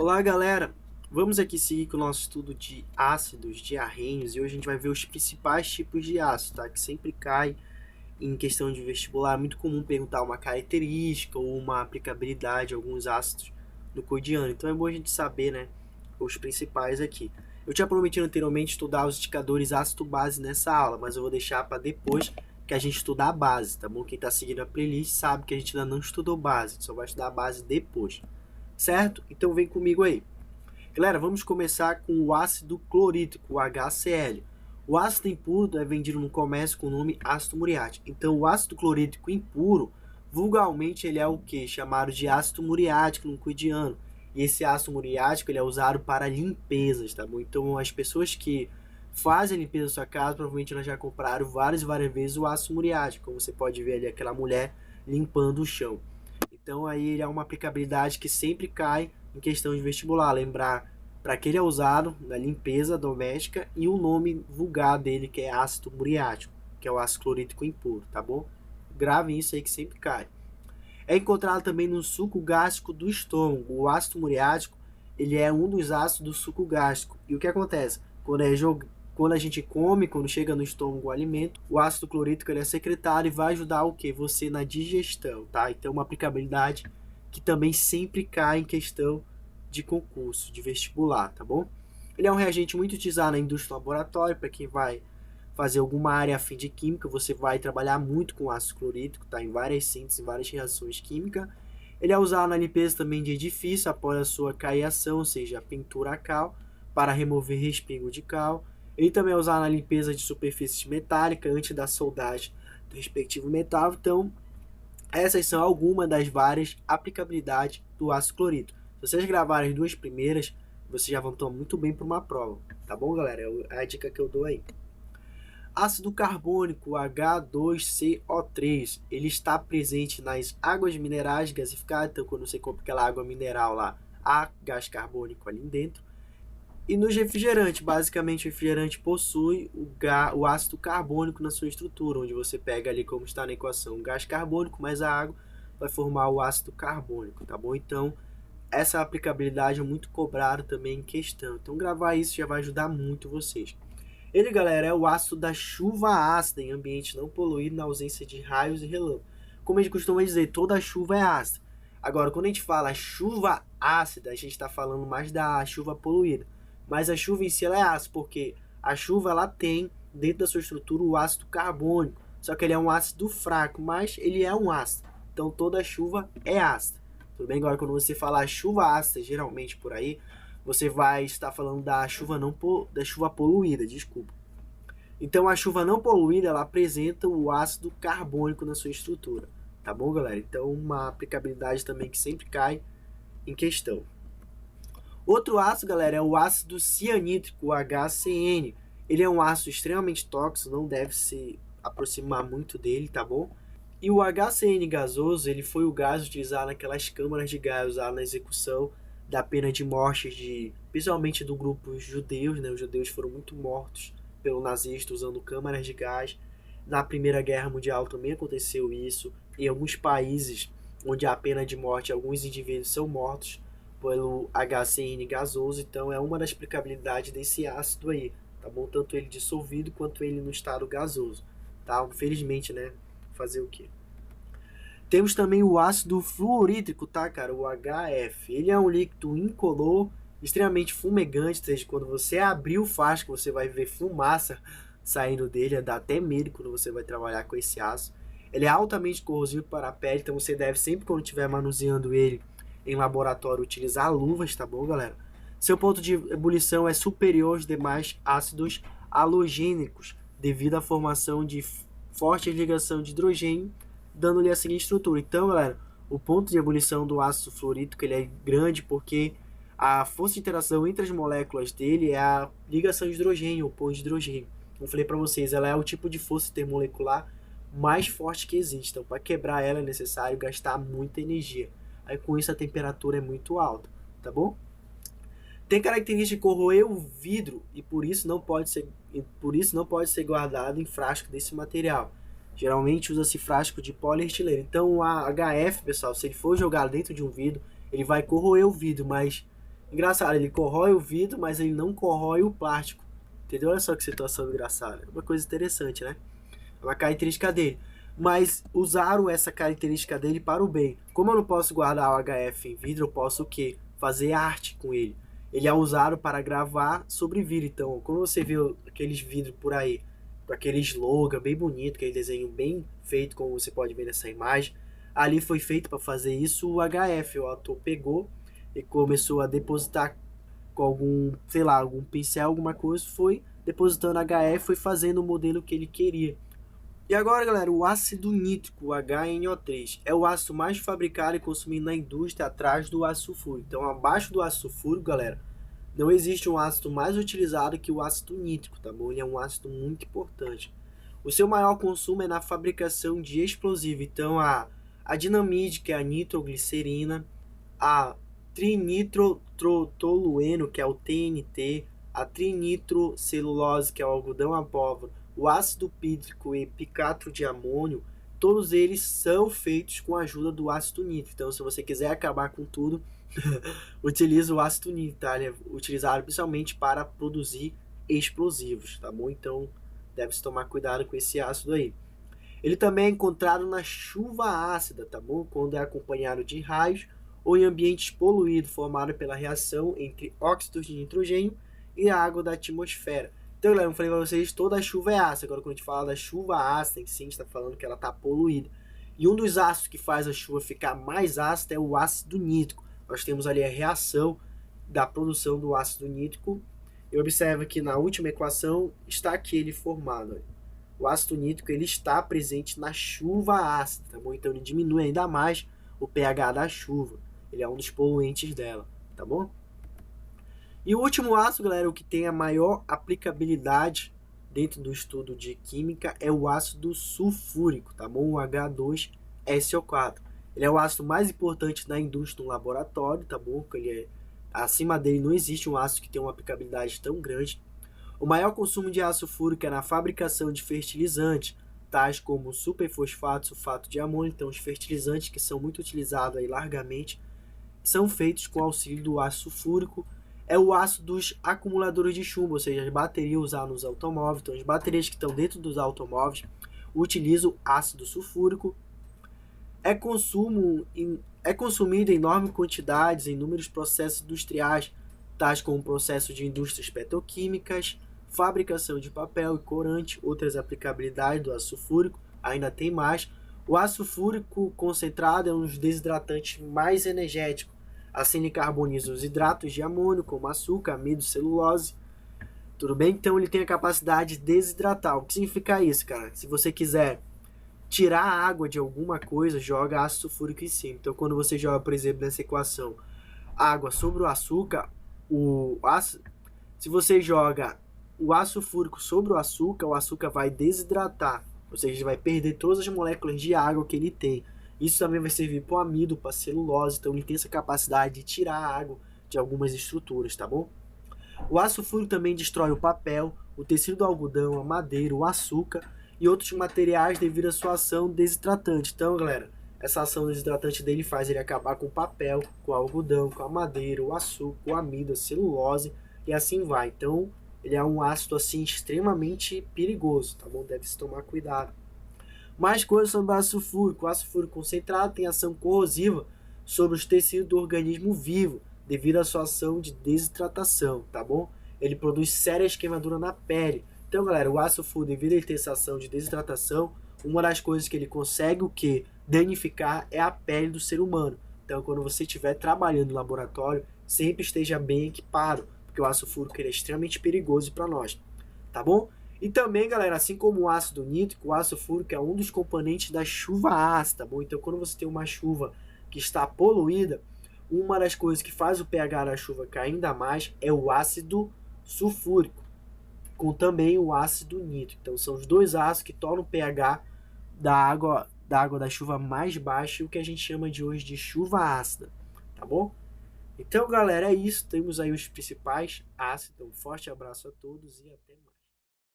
Olá, galera! Vamos aqui seguir com o nosso estudo de ácidos, de arrênios, e hoje a gente vai ver os principais tipos de ácido, tá? Que sempre cai em questão de vestibular. É muito comum perguntar uma característica ou uma aplicabilidade de alguns ácidos no cotidiano. Então é bom a gente saber, né, os principais aqui. Eu tinha prometido anteriormente estudar os indicadores ácido-base nessa aula, mas eu vou deixar para depois que a gente estudar a base, tá bom? Quem está seguindo a playlist sabe que a gente ainda não estudou base, a gente só vai estudar a base depois, certo? Então vem comigo aí. Galera, vamos começar com o ácido clorídrico, o HCl. O ácido impuro é vendido no comércio com o nome ácido muriático. Então, o ácido clorídrico impuro, vulgarmente, ele é o que? Chamado de ácido muriático no cotidiano. E esse ácido muriático ele é usado para limpezas, tá bom? Então, as pessoas que fazem a limpeza da sua casa, provavelmente elas já compraram várias e várias vezes o ácido muriático. Como você pode ver ali, aquela mulher limpando o chão. Então, aí ele é uma aplicabilidade que sempre cai em questão de vestibular, lembrar para que ele é usado na limpeza doméstica e o nome vulgar dele, que é ácido muriático, que é o ácido clorídrico impuro, tá bom? Gravem isso aí que sempre cai. É encontrado também no suco gástrico do estômago. O ácido muriático, ele é um dos ácidos do suco gástrico. E o que acontece? Quando a gente come, quando chega no estômago o alimento, o ácido clorídrico ele é secretado e vai ajudar o que? Você na digestão, tá? Então, uma aplicabilidade que também sempre cai em questão de concurso, de vestibular, tá bom? Ele é um reagente muito utilizado na indústria laboratória, para quem vai fazer alguma área a fim de química, você vai trabalhar muito com ácido clorídrico, tá? Em várias síntese, em várias reações químicas. Ele é usado na limpeza também de edifício após a sua caiação, ou seja, a pintura a cal, para remover respingo de cal. Ele também é usado na limpeza de superfície metálica antes da soldagem do respectivo metal. Então, essas são algumas das várias aplicabilidades do ácido clorídrico. Se vocês gravarem as duas primeiras, vocês já vão estar muito bem para uma prova, tá bom, galera? É a dica que eu dou aí. Ácido carbônico H2CO3, ele está presente nas águas minerais gasificadas, então quando você compra aquela água mineral lá, há gás carbônico ali dentro. E nos refrigerantes, basicamente o refrigerante possui o ácido carbônico na sua estrutura, onde você pega ali como está na equação o gás carbônico mais a água, vai formar o ácido carbônico, tá bom? Então, essa aplicabilidade é muito cobrada também em questão. Então, gravar isso já vai ajudar muito vocês. Ele, galera, é o ácido da chuva ácida em ambiente não poluído na ausência de raios e relâmpagos. Como a gente costuma dizer, toda chuva é ácida. Agora, quando a gente fala chuva ácida, a gente está falando mais da chuva poluída. Mas a chuva em si ela é ácida, porque a chuva ela tem dentro da sua estrutura o ácido carbônico. Só que ele é um ácido fraco, mas ele é um ácido. Então toda chuva é ácida. Tudo bem? Agora, quando você falar chuva ácida, geralmente por aí, você vai estar falando da chuva da chuva poluída, desculpa. Então a chuva não poluída ela apresenta o ácido carbônico na sua estrutura, tá bom, galera? Então uma aplicabilidade também que sempre cai em questão. Outro ácido, galera, é o ácido cianídrico, o HCN. Ele é um ácido extremamente tóxico, não deve se aproximar muito dele, tá bom? E o HCN gasoso, ele foi o gás utilizado naquelas câmaras de gás usadas na execução da pena de morte principalmente do grupo judeus, né? Os judeus foram muito mortos pelo nazista usando câmaras de gás. Na Primeira Guerra Mundial também aconteceu isso. Em alguns países onde há pena de morte, alguns indivíduos são mortos pelo HCN gasoso, então é uma das aplicabilidades desse ácido aí, tá bom? Tanto ele dissolvido quanto ele no estado gasoso, tá? Infelizmente, né? Fazer o quê? Temos também o ácido fluorídrico, tá, cara? O HF. Ele é um líquido incolor, extremamente fumegante, ou seja, quando você abrir o frasco, você vai ver fumaça saindo dele, dá até medo quando você vai trabalhar com esse ácido. Ele é altamente corrosivo para a pele, então você deve sempre, quando estiver manuseando ele em laboratório, utilizar luvas, tá bom, galera? Seu ponto de ebulição é superior aos demais ácidos halogênicos, devido à formação de forte ligação de hidrogênio, dando-lhe a seguinte estrutura. Então, galera, o ponto de ebulição do ácido fluorídrico ele é grande porque a força de interação entre as moléculas dele é a ligação de hidrogênio, ou ponto de hidrogênio. Como eu falei para vocês, ela é o tipo de força intermolecular mais forte que existe. Então, para quebrar ela é necessário gastar muita energia. Aí, com isso, a temperatura é muito alta, tá bom? Tem característica de corroer o vidro e por isso não pode ser guardado em frasco desse material. Geralmente usa-se frasco de poliestileno. Então a HF, pessoal, se ele for jogado dentro de um vidro, ele vai corroer o vidro, mas Engraçado, ele corrói o vidro, mas ele não corrói o plástico. Entendeu? Olha só que situação engraçada. É uma coisa interessante, né? É uma característica dele. Mas usaram essa característica dele para o bem. Como eu não posso guardar o HF em vidro, eu posso o quê? Fazer arte com ele. Ele é usado para gravar sobre vidro. Então, quando você vê aqueles vidros por aí, com aquele slogan bem bonito, aquele desenho bem feito, como você pode ver nessa imagem, ali foi feito para fazer isso o HF. O autor pegou e começou a depositar com algum, sei lá, algum pincel, alguma coisa, foi depositando HF, foi fazendo o modelo que ele queria. E agora, galera, o ácido nítrico, o HNO3, é o ácido mais fabricado e consumido na indústria atrás do ácido sulfúrico. Então, abaixo do ácido sulfúrico, galera, não existe um ácido mais utilizado que o ácido nítrico, tá bom? Ele é um ácido muito importante. O seu maior consumo é na fabricação de explosivo. Então, a dinamite, que é a nitroglicerina, a trinitrotolueno, que é o TNT, a trinitrocelulose, que é o algodão à pólvora, o ácido pítrico e picato de amônio, todos eles são feitos com a ajuda do ácido nítrico. Então, se você quiser acabar com tudo, utiliza o ácido nítrico, tá? Ele é utilizado principalmente para produzir explosivos, tá bom? Então, deve-se tomar cuidado com esse ácido aí. Ele também é encontrado na chuva ácida, tá bom? Quando é acompanhado de raios ou em ambientes poluídos, formado pela reação entre óxidos de nitrogênio e a água da atmosfera. Então, galera, eu falei para vocês, toda a chuva é ácida. Agora, quando a gente fala da chuva ácida em si, a gente está falando que ela está poluída. E um dos ácidos que faz a chuva ficar mais ácida é o ácido nítrico. Nós temos ali a reação da produção do ácido nítrico. E observa que na última equação está aqui ele formado. Olha. O ácido nítrico ele está presente na chuva ácida, tá bom? Então ele diminui ainda mais o pH da chuva. Ele é um dos poluentes dela, tá bom? E o último ácido, galera, o que tem a maior aplicabilidade dentro do estudo de química é o ácido sulfúrico, tá bom? O H2SO4. Ele é o ácido mais importante na indústria no laboratório, tá bom? Acima dele não existe um ácido que tenha uma aplicabilidade tão grande. O maior consumo de ácido sulfúrico é na fabricação de fertilizantes, tais como superfosfato, sulfato de amônio. Então, os fertilizantes que são muito utilizados aí largamente são feitos com auxílio do ácido sulfúrico. É o ácido dos acumuladores de chumbo, ou seja, as baterias usadas nos automóveis. Então, as baterias que estão dentro dos automóveis utilizam ácido sulfúrico. É consumido em enormes quantidades em inúmeros processos industriais, tais como o processo de indústrias petroquímicas, fabricação de papel e corante. Outras aplicabilidades do ácido sulfúrico, ainda tem mais. O ácido sulfúrico concentrado é um dos desidratantes mais energéticos. Assim ele carboniza os hidratos de amônio, como açúcar, amido, celulose. Tudo bem? Então ele tem a capacidade de desidratar. O que significa isso, cara? Se você quiser tirar a água de alguma coisa, joga ácido sulfúrico em cima. Então quando você joga, por exemplo, nessa equação, água sobre o açúcar, se você joga o ácido sulfúrico sobre o açúcar vai desidratar. Ou seja, vai perder todas as moléculas de água que ele tem. Isso também vai servir para o amido, para a celulose. Então ele tem essa capacidade de tirar a água de algumas estruturas, tá bom? O ácido sulfúrico também destrói o papel, o tecido do algodão, a madeira, o açúcar e outros materiais devido à sua ação desidratante. Então, galera, essa ação desidratante dele faz ele acabar com o papel, com o algodão, com a madeira, o açúcar, o amido, a celulose e assim vai. Então, ele é um ácido assim extremamente perigoso, tá bom? Deve-se tomar cuidado. Mais coisas sobre o ácido sulfúrico. O ácido sulfúrico concentrado tem ação corrosiva sobre os tecidos do organismo vivo, devido à sua ação de desidratação, tá bom? Ele produz sérias queimaduras na pele. Então, galera, o ácido sulfúrico, devido a ele ter essa ação de desidratação, uma das coisas que ele consegue o que? Danificar é a pele do ser humano. Então, quando você estiver trabalhando no laboratório, sempre esteja bem equipado, porque o ácido sulfúrico ele é extremamente perigoso para nós, tá bom? E também, galera, assim como o ácido nítrico, o ácido sulfúrico é um dos componentes da chuva ácida, tá bom? Então, quando você tem uma chuva que está poluída, uma das coisas que faz o pH da chuva cair ainda mais é o ácido sulfúrico, com também o ácido nítrico. Então, são os dois ácidos que tornam o pH da água da chuva mais baixo, o que a gente chama de hoje de chuva ácida, tá bom? Então, galera, é isso. Temos aí os principais ácidos. Um forte abraço a todos e até mais.